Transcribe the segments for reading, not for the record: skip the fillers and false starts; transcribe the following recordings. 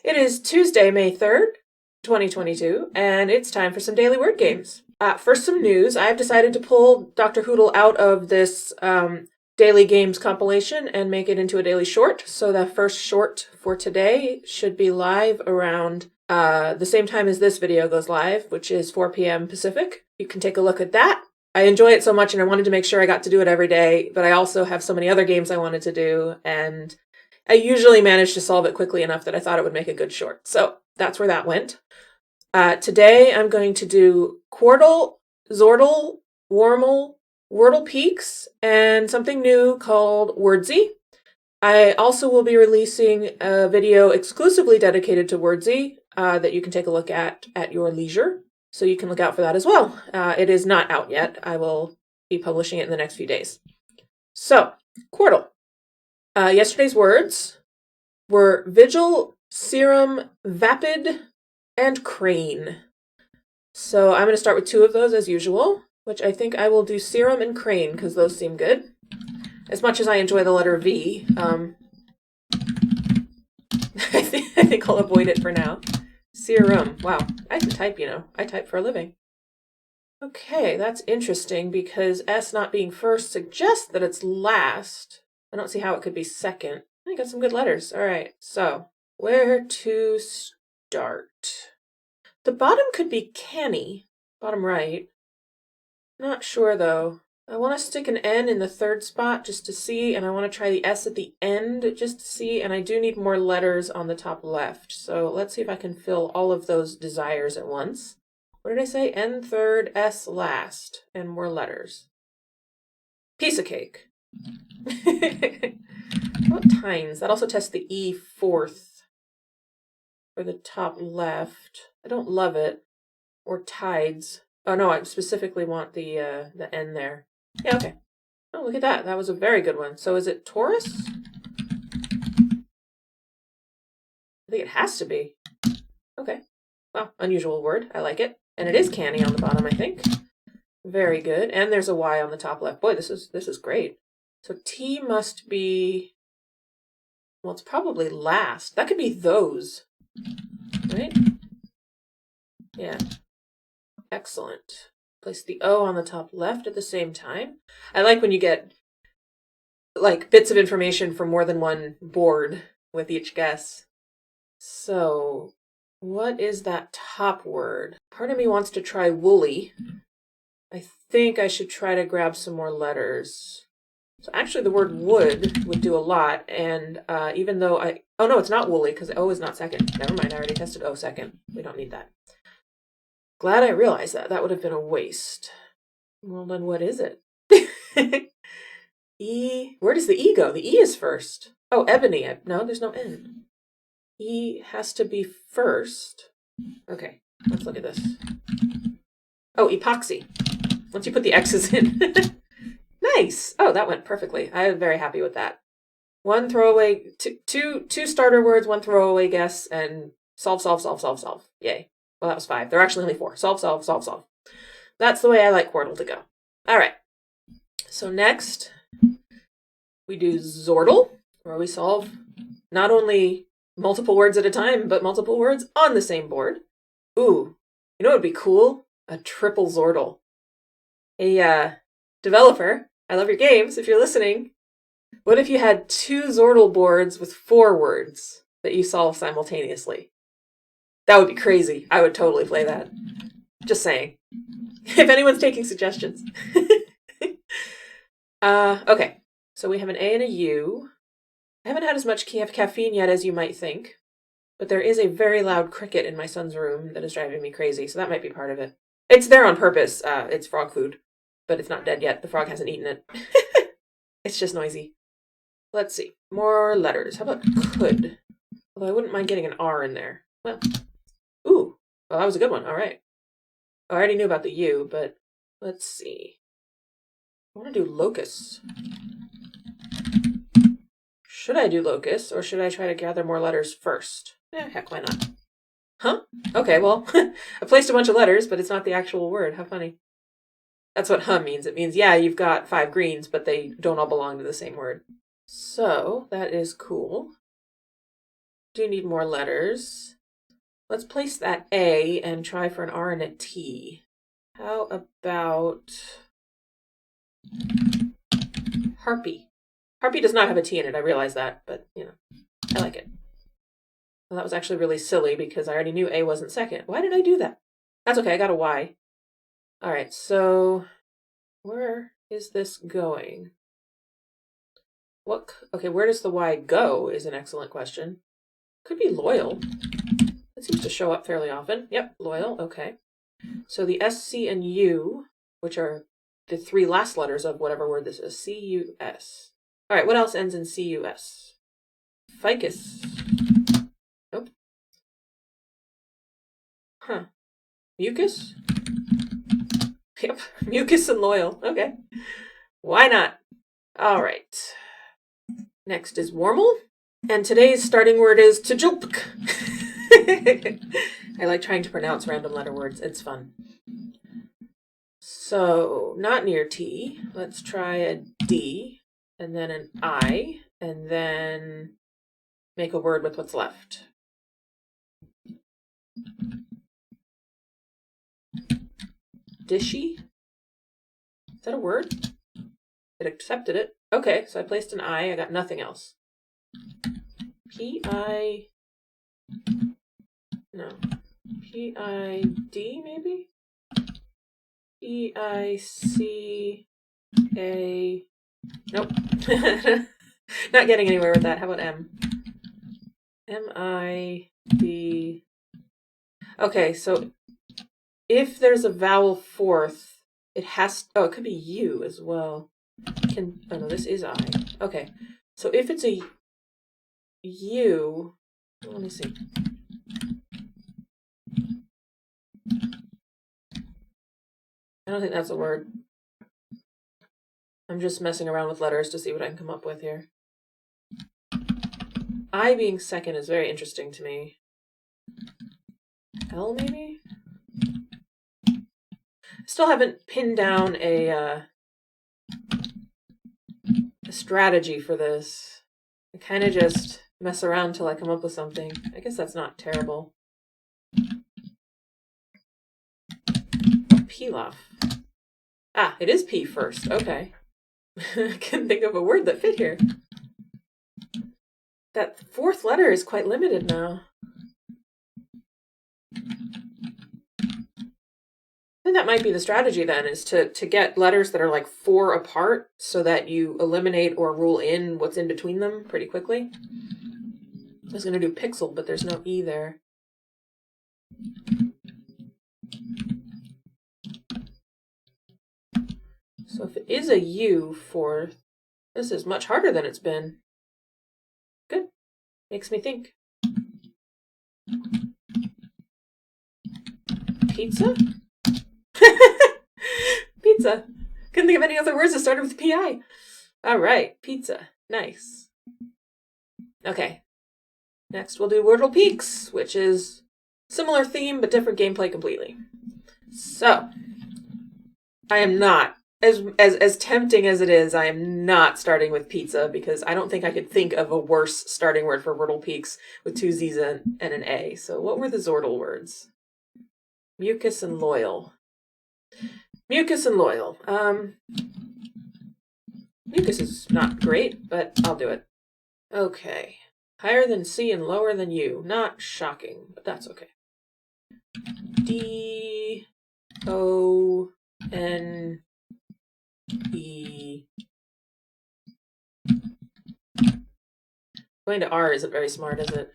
It is Tuesday, May 3rd, 2022, and it's time for some daily word games. First, some news. I've decided to pull Dr. Hoodle out of this daily games compilation and make it into a daily short. So the first short for today should be live around the same time as this video goes live, which is 4 p.m. Pacific. You can take a look at that. I enjoy it so much and I wanted to make sure I got to do it every day, but I also have so many other games I wanted to do, and I usually manage to solve it quickly enough that I thought it would make a good short. So that's where that went. Today I'm going to do Quordle, Xordle, Warmle, Wordle Peaks, and something new called Wordzy. I also will be releasing a video exclusively dedicated to Wordzy that you can take a look at your leisure. So you can look out for that as well. It is not out yet. I will be publishing it in the next few days. So, Quordle. Yesterday's words were vigil, serum, vapid, and crane. So I'm going to start with two of those as usual, which I think I will do serum and crane because those seem good. As much as I enjoy the letter V, I think I'll avoid it for now. Serum. Wow, I can type, I type for a living. Okay, that's interesting because S not being first suggests that it's last. I don't see how it could be second. I got some good letters. All right, so where to start? The bottom could be canny, bottom right. Not sure though. I want to stick an N in the third spot just to see, and I want to try the S at the end just to see, and I do need more letters on the top left. So let's see if I can fill all of those desires at once. What did I say? N third, S last, and more letters. Piece of cake. What tines? That also tests the E fourth for the top left. I don't love it. Or tides. Oh no, I specifically want the N there. Yeah, okay. Oh, look at that. That was a very good one. So is it Taurus? I think it has to be. Okay. Well, unusual word. I like it. And it is canny on the bottom, I think. Very good. And there's a Y on the top left. Boy, this is great. So T must be, well, it's probably last. That could be those. Right? Yeah. Excellent. Place the O on the top left at the same time. I like when you get like bits of information from more than one board with each guess. So, what is that top word? Part of me wants to try woolly. I think I should try to grab some more letters. So actually the word would do a lot, and even though oh no, it's not woolly because O is not second. Never mind, I already tested O second. We don't need that. Glad I realized that. That would have been a waste. Well, then what is it? E. Where does the E go? The E is first. Oh, ebony. No, there's no N. E has to be first. Okay, let's look at this. Oh, epoxy. Once you put the X's in. Nice. Oh, that went perfectly. I'm very happy with that. One throwaway, two starter words, one throwaway guess, and solve. Yay. Well, that was 5. There are actually only 4. Solve. That's the way I like Quordle to go. All right. So next, we do Xordle, where we solve not only multiple words at a time, but multiple words on the same board. Ooh, you know what would be cool? A triple Xordle. Hey, developer, I love your games. If you're listening, what if you had 2 Xordle boards with 4 words that you solve simultaneously? That would be crazy. I would totally play that. Just saying. If anyone's taking suggestions. Okay. So we have an A and a U. I haven't had as much caffeine yet as you might think, but there is a very loud cricket in my son's room that is driving me crazy, so that might be part of it. It's there on purpose. It's frog food, but it's not dead yet. The frog hasn't eaten it. It's just noisy. Let's see. More letters. How about could? Although I wouldn't mind getting an R in there. Well, ooh. Well, that was a good one. All right. Oh, I already knew about the U, but let's see. I want to do locus. Should I do locus, or should I try to gather more letters first? Heck, why not? Huh? Okay, well, I placed a bunch of letters, but it's not the actual word. How funny. That's what huh means. It means, yeah, you've got 5 greens, but they don't all belong to the same word. So, that is cool. do need more letters. Let's place that A and try for an R and a T. How about Harpy? Harpy does not have a T in it, I realize that, but, you know, I like it. Well, that was actually really silly because I already knew A wasn't second. Why did I do that? That's okay, I got a Y. All right, so where is this going? Okay, where does the Y go is an excellent question. Could be loyal. It seems to show up fairly often. Yep, loyal, okay. So the S, C, and U, which are the three last letters of whatever word this is, C-U-S. All right, what else ends in C-U-S? Ficus. Nope. Huh. Mucus? Yep, mucus and loyal. Okay. Why not? All right. Next is Warmle. And today's starting word is tjulpk. I like trying to pronounce random letter words. It's fun. So, not near T. Let's try a D, and then an I, and then make a word with what's left. Dishy? Is that a word? It accepted it. Okay, so I placed an I. I got nothing else. P-I... No. P-I-D, maybe? P-I-C-A... Nope. Not getting anywhere with that. How about M? M-I-D... Okay, so if there's a vowel fourth, it has... Oh, it could be U as well. Oh, no, this is I. Okay, so if it's a U... Let me see. I don't think that's a word. I'm just messing around with letters to see what I can come up with here. I being second is very interesting to me. L, maybe? Still haven't pinned down a strategy for this. I kind of just mess around till I come up with something. I guess that's not terrible. Pilaf. Ah, it is P first. Okay. I can think of a word that fit here. That fourth letter is quite limited now. I think that might be the strategy then, is to get letters that are like 4 apart so that you eliminate or rule in what's in between them pretty quickly. I was going to do pixel, but there's no E there. So if it is a U fourth, this is much harder than it's been. Good. Makes me think. Pizza? Pizza. Couldn't think of any other words that started with P-I. All right, pizza. Nice. Okay. Next we'll do Wordle Peaks, which is similar theme but different gameplay completely. So, I am not, as tempting as it is, I am not starting with pizza because I don't think I could think of a worse starting word for Wordle Peaks with 2 Z's and an A. So what were the Xordle words? Mucus and loyal. Mucus and loyal. Mucus is not great, but I'll do it. Okay. Higher than C and lower than U. Not shocking, but that's okay. D-O-N-E. Going to R isn't very smart, is it?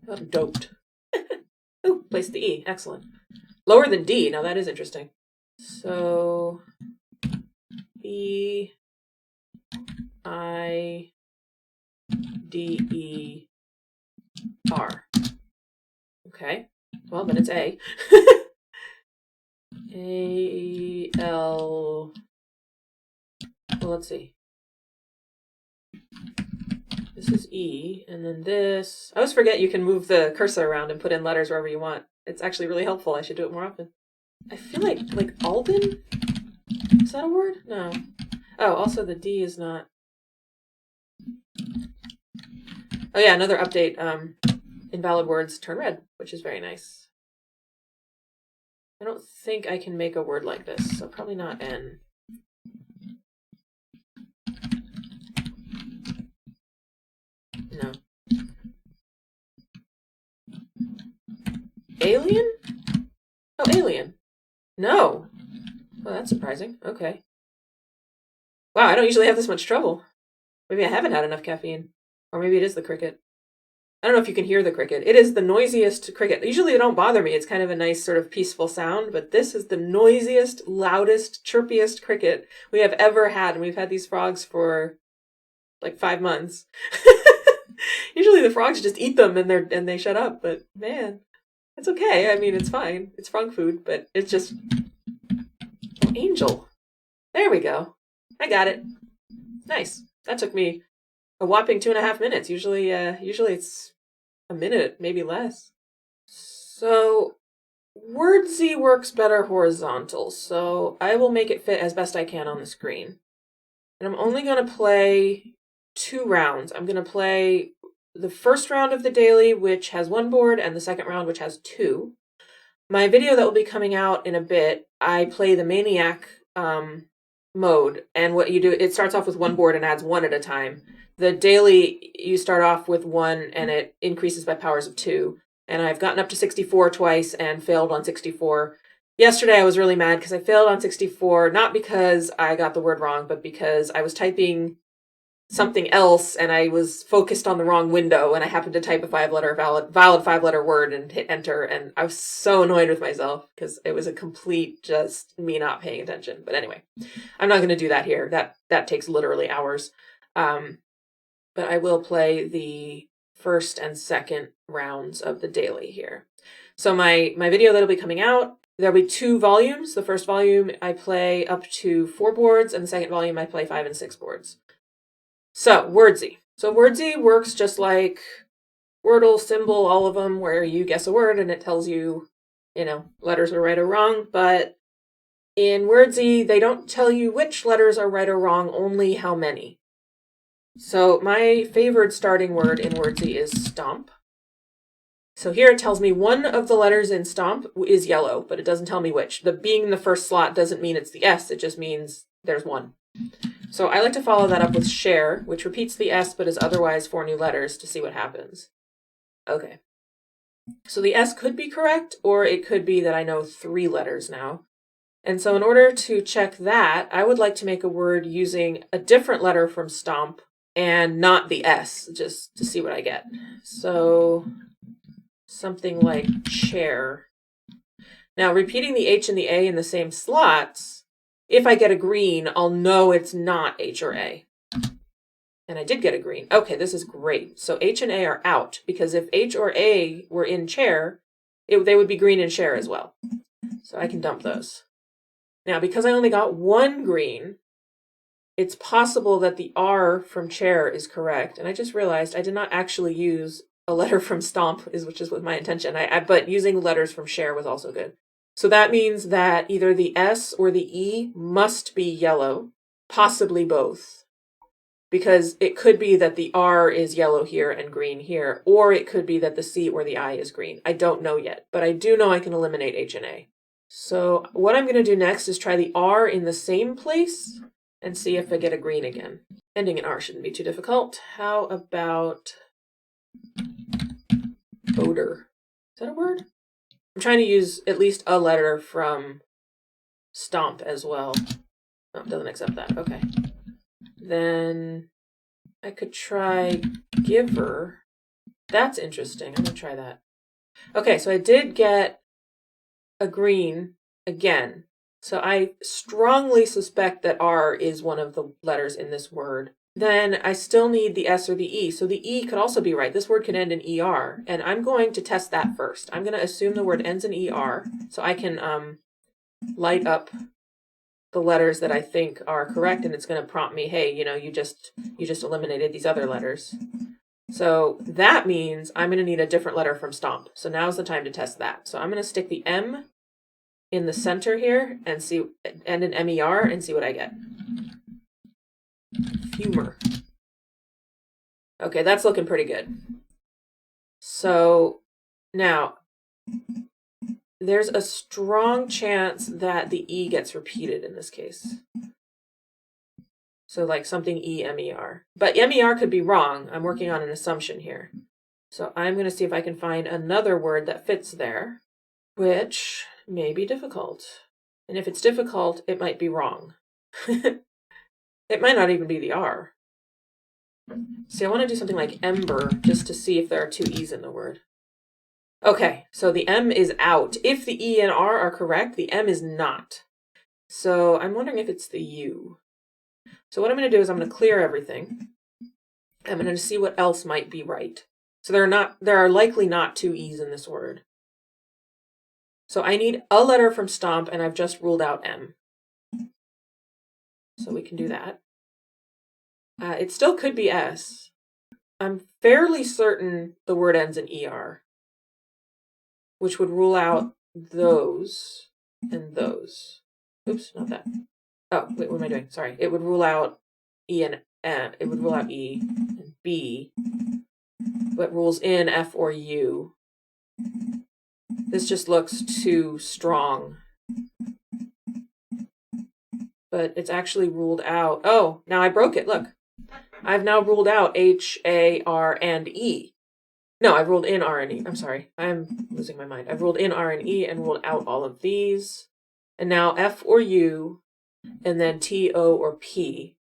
I'm doped. Oh, place the E. Excellent. Lower than D. Now that is interesting. So, B-I-D-E-R. Okay. Well, then it's A. A-L... Well, let's see. This is E, and then this... I always forget you can move the cursor around and put in letters wherever you want. It's actually really helpful. I should do it more often. I feel like Alden? Is that a word? No. Oh, also the D is not... Oh yeah, another update. Invalid words turn red, which is very nice. I don't think I can make a word like this, so probably not N. No. Alien? Oh, alien. No. Well, that's surprising. Okay. Wow, I don't usually have this much trouble. Maybe I haven't had enough caffeine. Or maybe it is the cricket. I don't know if you can hear the cricket. It is the noisiest cricket. Usually they don't bother me. It's kind of a nice sort of peaceful sound, but this is the noisiest, loudest, chirpiest cricket we have ever had. And we've had these frogs for like 5 months. Usually the frogs just eat them and they shut up, but man, it's okay. I mean, it's fine. It's frog food, but it's just... Oh, angel. There we go. I got it. Nice. That took me a whopping 2.5 minutes. Usually it's a minute, maybe less. So Wordzy works better horizontal, so I will make it fit as best I can on the screen. And I'm only going to play 2 rounds. I'm going to play the first round of the daily, which has 1 board, and the second round, which has 2. My video that will be coming out in a bit, I play the Maniac mode, and what you do, it starts off with 1 board and adds 1 at a time. The daily, you start off with 1 and it increases by powers of 2. And I've gotten up to 64 twice and failed on 64. Yesterday I was really mad because I failed on 64, not because I got the word wrong, but because I was typing something else and I was focused on the wrong window and I happened to type a valid 5-letter word and hit enter, and I was so annoyed with myself because it was a complete just me not paying attention. But anyway, I'm not going to do that here. That takes literally hours. But I will play the first and second rounds of the daily here. So my video that'll be coming out, there'll be 2 volumes. The first volume I play up to 4 boards, and the second volume I play 5 and 6 boards. So, Wordzy. So Wordzy works just like Wordle, Symbol, all of them, where you guess a word and it tells you, letters are right or wrong. But in Wordzy, they don't tell you which letters are right or wrong, only how many. So my favored starting word in Wordzy is stomp. So here it tells me one of the letters in stomp is yellow, but it doesn't tell me which. The being in the first slot doesn't mean it's the S, it just means there's 1. So I like to follow that up with share, which repeats the S but is otherwise 4 new letters to see what happens. Okay. So the S could be correct, or it could be that I know 3 letters now. And so in order to check that, I would like to make a word using a different letter from stomp and not the S, just to see what I get. So something like chair. Now, repeating the H and the A in the same slots, if I get a green, I'll know it's not H or A. And I did get a green. Okay, this is great. So H and A are out, because if H or A were in chair, they would be green in chair as well. So I can dump those. Now, because I only got 1 green, it's possible that the R from chair is correct. And I just realized I did not actually use a letter from stomp, which is with my intention. But using letters from share was also good. So that means that either the S or the E must be yellow, possibly both. Because it could be that the R is yellow here and green here, or it could be that the C or the I is green. I don't know yet, but I do know I can eliminate H and A. So what I'm going to do next is try the R in the same place and see if I get a green again. Ending in R shouldn't be too difficult. How about odor? Is that a word? I'm trying to use at least a letter from stomp as well. Oh, it doesn't accept that. Okay. Then I could try giver. That's interesting. I'm going to try that. Okay, so I did get a green again. So I strongly suspect that R is one of the letters in this word. Then I still need the S or the E. So the E could also be right. This word could end in ER. And I'm going to test that first. I'm going to assume the word ends in ER. So I can light up the letters that I think are correct. And it's going to prompt me, hey, you just eliminated these other letters. So that means I'm going to need a different letter from stomp. So now's the time to test that. So I'm going to stick the M in the center here and end in MER and see what I get. humor. Okay, that's looking pretty good. So now there's a strong chance that the E gets repeated in this case. So like something E-M-E-R. But M-E-R could be wrong. I'm working on an assumption here. So I'm going to see if I can find another word that fits there, which may be difficult. And if it's difficult, it might be wrong. It might not even be the R. See, I want to do something like ember just to see if there are two E's in the word. Okay, so the M is out. If the E and R are correct, the M is not. So I'm wondering if it's the U. So what I'm going to do is I'm going to clear everything. I'm going to see what else might be right. So there are likely not two E's in this word. So I need a letter from Stomp, and I've just ruled out M. So we can do that. It still could be S. I'm fairly certain the word ends in ER, which would rule out those and those. Oops, not that. Oh, wait, what am I doing? Sorry. It would rule out E and M. It would rule out E and B, but rules in F or U. This just looks too strong. But it's actually ruled out. Oh, now I broke it. Look. I've now ruled out H, A, R, and E. No, I've ruled in R and E. I'm sorry. I'm losing my mind. I've ruled in R and E and ruled out all of these. And now F or U, and then T, O, or P.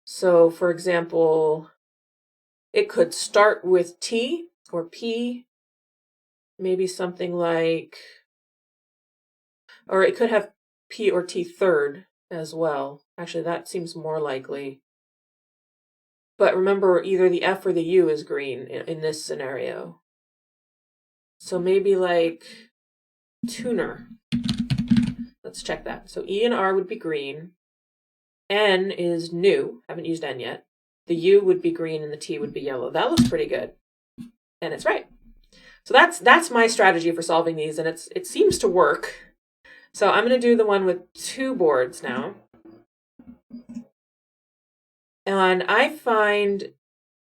So, for example, it could start with T or P. Maybe something like, or it could have P or T third as well. Actually, that seems more likely. But remember, either the F or the U is green in this scenario. So maybe like tuner. Let's check that. So E and R would be green. N is new. Haven't used N yet. The U would be green and the T would be yellow. That looks pretty good. And it's right. So that's my strategy for solving these, and it seems to work. So I'm going to do the one with two boards now. And I find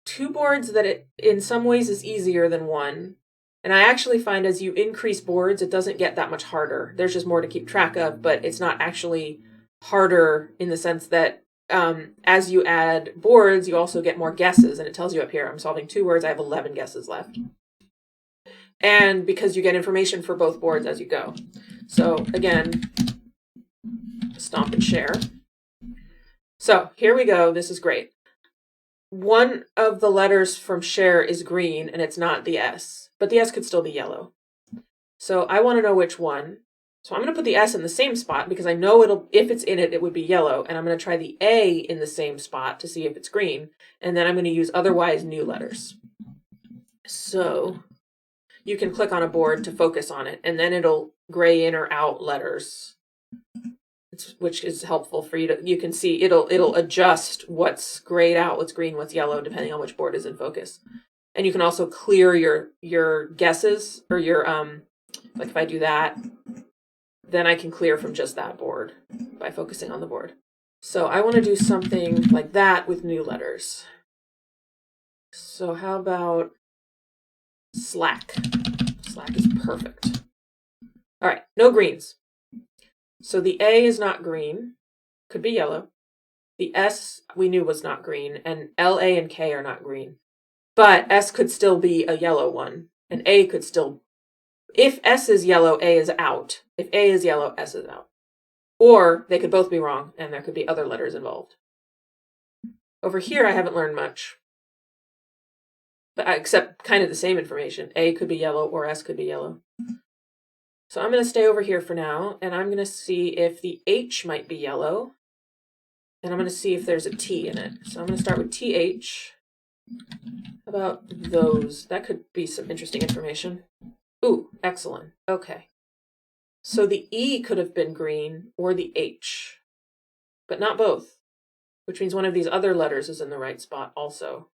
two boards that it in some ways is easier than one. And I actually find as you increase boards, it doesn't get that much harder. There's just more to keep track of, but it's not actually harder in the sense that as you add boards, you also get more guesses. And it tells you up here, I'm solving two words. I have 11 guesses left. And because you get information for both boards as you go. So again, stomp and share. So here we go. This is great. One of the letters from share is green, and it's not the S, but the S could still be yellow. So I want to know which one. So I'm going to put the S in the same spot because I know if it's in it, it would be yellow. And I'm going to try the A in the same spot to see if it's green. And then I'm going to use otherwise new letters. So you can click on a board to focus on it, and then it'll gray in or out letters, which is helpful for you you can see it'll adjust what's grayed out, what's green, what's yellow, depending on which board is in focus. And you can also clear your guesses, or your like if I do that, then I can clear from just that board by focusing on the board. So I want to do something like that with new letters. So how about slack? Slack is perfect. All right, no greens. So the A is not green, could be yellow. The S we knew was not green, and L, A, and K are not green. But S could still be a yellow one, and A could still, if S is yellow, A is out. If A is yellow, S is out. Or they could both be wrong, and there could be other letters involved. Over here, I haven't learned much, but except kind of the same information. A could be yellow, or S could be yellow. So I'm going to stay over here for now, and I'm going to see if the H might be yellow, and I'm going to see if there's a T in it. So I'm going to start with TH. How about those? That could be some interesting information. Ooh, excellent. Okay. So the E could have been green, or the H, but not both, which means one of these other letters is in the right spot also.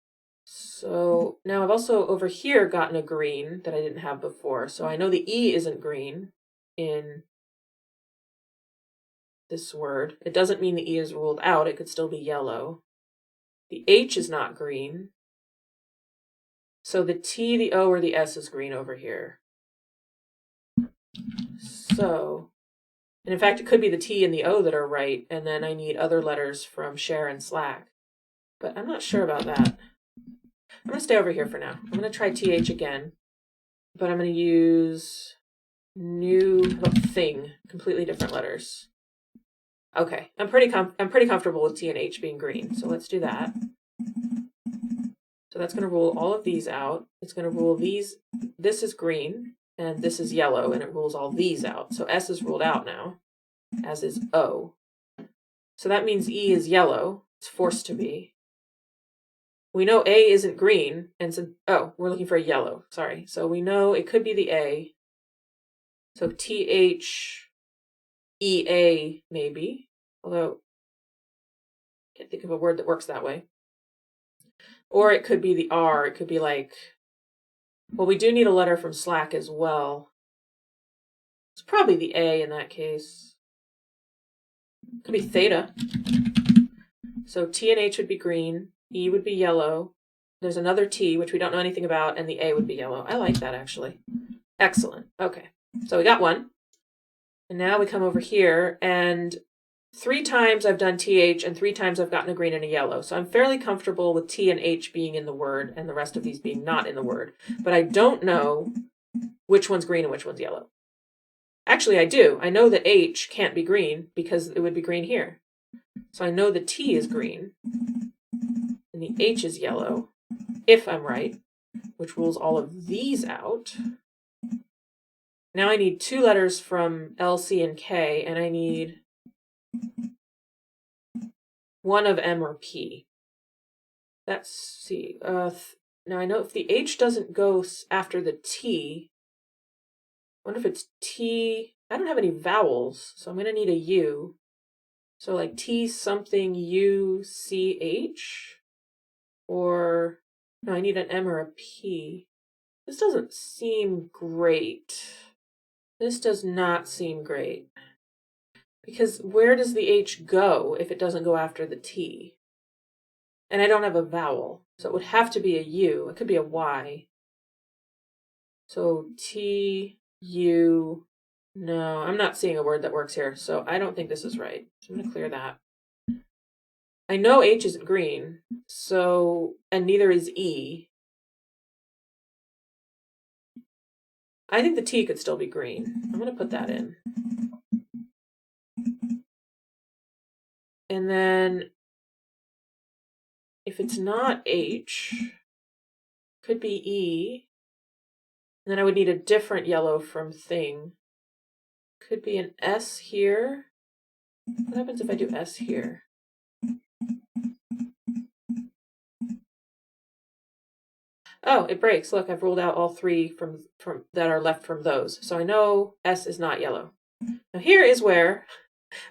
So now I've also over here gotten a green that I didn't have before. So I know the E isn't green in this word. It doesn't mean the E is ruled out. It could still be yellow. The H is not green. So the T, the O, or the S is green over here. So, and in fact, it could be the T and the O that are right, and then I need other letters from share and Slack. But I'm not sure about that. I'm going to stay over here for now. I'm going to try TH again, but I'm going to use new thing, completely different letters. Okay, I'm pretty comfortable with T and H being green, so let's do that. So that's going to rule all of these out. It's going to rule these. This is green, and this is yellow, and it rules all these out. So S is ruled out now, as is O. So that means E is yellow. It's forced to be. We know A isn't green, and so, oh, we're looking for a yellow. Sorry. So we know it could be the A. So THEA maybe, although I can't think of a word that works that way. Or it could be the R. It could be like, well, we do need a letter from Slack as well. It's probably the A in that case. It could be theta. So T and H would be green. E would be yellow. There's another T, which we don't know anything about, and the A would be yellow. I like that, actually. Excellent. Okay. So we got one. And now we come over here, and 3 times I've done TH, and 3 times I've gotten a green and a yellow. So I'm fairly comfortable with T and H being in the word, and the rest of these being not in the word. But I don't know which one's green and which one's yellow. Actually, I do. I know that H can't be green because it would be green here. So I know the T is green, and the H is yellow, if I'm right, which rules all of these out. Now I need 2 letters from L, C, and K, and I need 1 of M or P. Let's see. Now I know if the H doesn't go after the T, I wonder if it's T. I don't have any vowels, so I'm going to need a U. So like T something U C H, or no, I need an M or a P. This doesn't seem great. This does not seem great. Because where does the H go if it doesn't go after the T? And I don't have a vowel, so it would have to be a U. It could be a Y. So T, U, no, I'm not seeing a word that works here, so I don't think this is right. So I'm going to clear that. I know H isn't green, so, and neither is E. I think the T could still be green. I'm going to put that in. And then if it's not H, could be E. And then I would need a different yellow from thing. Could be an S here. What happens if I do S here? Oh, it breaks. Look, I've ruled out all 3 from that are left from those. So I know S is not yellow. Now here is where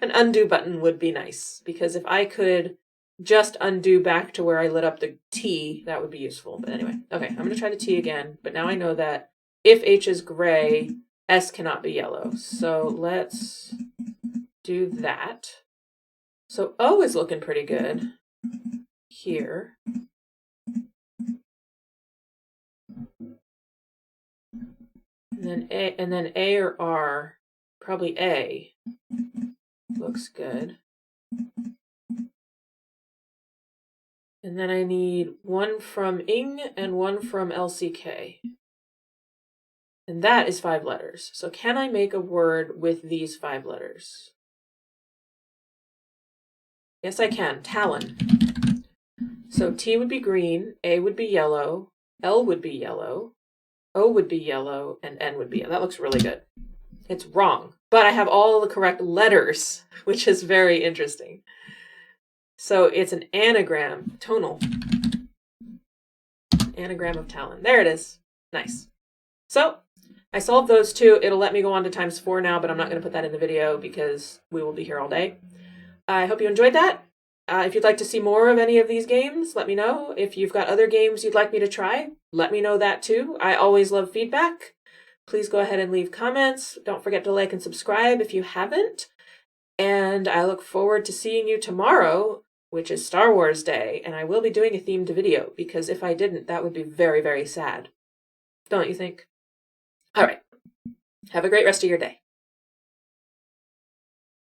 an undo button would be nice, because if I could just undo back to where I lit up the T, that would be useful. But anyway, okay, I'm going to try the T again, but now I know that if H is gray, S cannot be yellow. So let's do that. So O is looking pretty good here. And then A or R, probably A, looks good. And then I need 1 from ing and 1 from LCK. And that is 5 letters. So can I make a word with these 5 letters? Yes, I can. Talon. So T would be green, A would be yellow, L would be yellow, O would be yellow, and N would be yellow. That looks really good. It's wrong, but I have all the correct letters, which is very interesting. So it's an anagram, tonal. Anagram of Talon. There it is. Nice. So I solved those 2. It'll let me go on to times 4 now, but I'm not going to put that in the video because we will be here all day. I hope you enjoyed that. If you'd like to see more of any of these games, let me know. If you've got other games you'd like me to try, let me know that too. I always love feedback. Please go ahead and leave comments. Don't forget to like and subscribe if you haven't. And I look forward to seeing you tomorrow which is Star Wars Day, and I will be doing a themed video, because if I didn't, that would be very, very sad. Don't you think? All right. Have a great rest of your day.